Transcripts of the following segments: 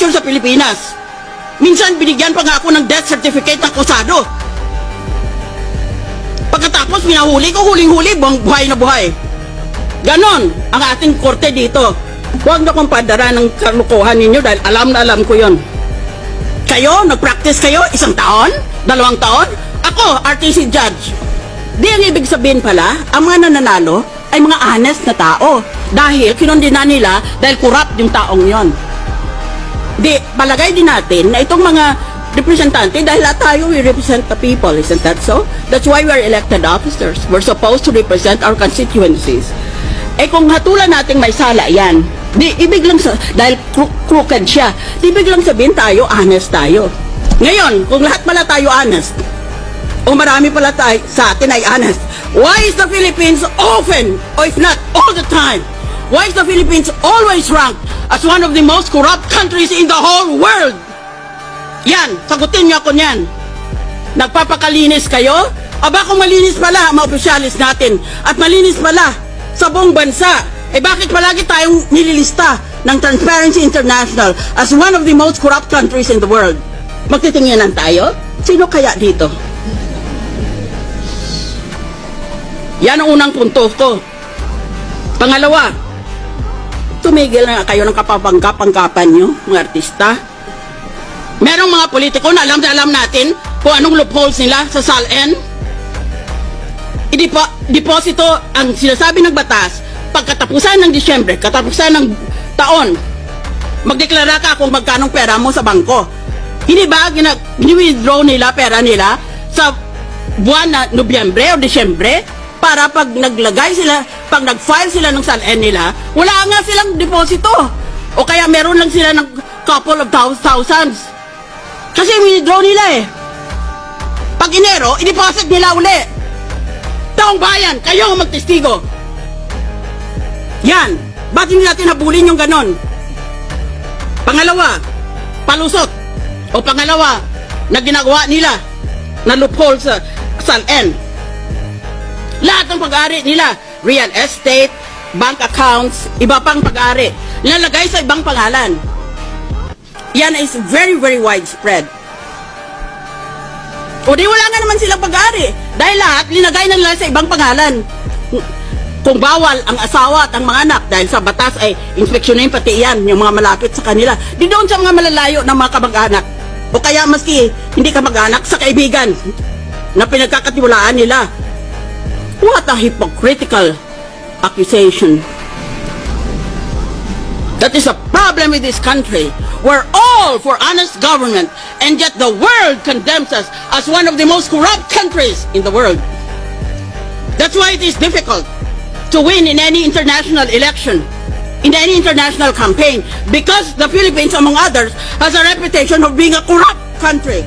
picture sa Pilipinas. Minsan binigyan pa nga ako ng death certificate ng kusado. Pagkatapos minahuli ko, huling-huli, buhay na buhay. Ganon ang ating korte dito. Huwag na kong padara ng kalukuhan ninyo dahil alam na alam ko yon. Kayo, nag-practice kayo 1 taon? 2 taon? Ako, RTC judge. Di ang ibig sabihin pala, ang mga nananalo ay mga honest na tao. Dahil kinondena nila dahil corrupt yung taong yon. Di, palagay din natin na itong mga representante, dahil lahat tayo, we represent the people, isn't that so? That's why we are elected officers. We're supposed to represent our constituencies. Eh kung hatulan nating may sala yan, di ibig lang dahil crooked siya, di ibig lang sabihin tayo, honest tayo. Ngayon, kung lahat pala tayo honest, o marami pala tayo sa atin ay honest, why is the Philippines often, or if not all the time, why is the Philippines always ranked as one of the most corrupt countries in the whole world? Yan, sagutin niyo ako niyan. Nagpapakalinis kayo? Aba kung malinis pala ang mga opisyalis natin at malinis pala sa buong bansa, eh bakit palagi tayong nililista ng Transparency International as one of the most corrupt countries in the world? Magtitingnan tayo? Sino kaya dito? Yan ang unang punto ko. Pangalawa, tumigil na kayo ng kapapangkapan nyo, mga artista. Merong mga politiko na alam natin kung anong loopholes nila sa SALN. Deposito ang sinasabi ng batas, pagkatapusan ng Disyembre, katapusan ng taon, magdeklara ka kung magkanong pera mo sa bangko. Hindi ba gini-withdraw nila pera nila sa buwan na Nobyembre o Disyembre para pag naglagay sila, pag nag-file sila ng SALN nila, wala nga silang deposito. O kaya meron lang sila ng couple of thousands. Kasi withdraw nila eh. Pag Enero, i-deposit nila uli. Taong bayan, kayo ang magtestigo. Yan. Ba't hindi natin habulin yung ganon? Pangalawa, palusot. O pangalawa, na ginagawa nila na loophole sa SALN. Lahat ng pag-ari nila, real estate, bank accounts, iba pang pag-ari, nilalagay sa ibang pangalan. Yan is very, very widespread. O di wala nga naman silang pag-ari. Dahil lahat, linagay na nila sa ibang pangalan. Kung bawal ang asawa at ang mga anak, dahil sa batas ay inspeksyonin pati yan, yung mga malapit sa kanila. Di doon sa mga malalayo ng mga kamag-anak. O kaya maski hindi kamag-anak, sa kaibigan na pinagkakatiwalaan nila. What a hypocritical accusation. That is a problem with this country. We're all for honest government, and yet the world condemns us as one of the most corrupt countries in the world. That's why it is difficult to win in any international election, in any international campaign, because the Philippines, among others, has a reputation of being a corrupt country.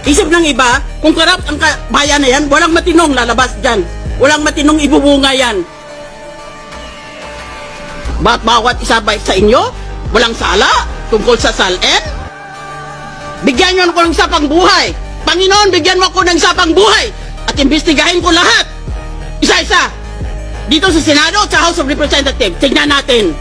Isip ng iba, kung corrupt ang bayan na yan, walang matinong lalabas dyan. Walang matinong ibubunga yan. Ba't bawat isa ba sa inyo walang sala tungkol sa SALN? Bigyan nyo ako ng sapang buhay. Panginoon, bigyan mo ako ng sapang buhay at imbestigahin ko lahat. Isa-isa. Dito sa Senado at sa House of Representatives. Tignan natin.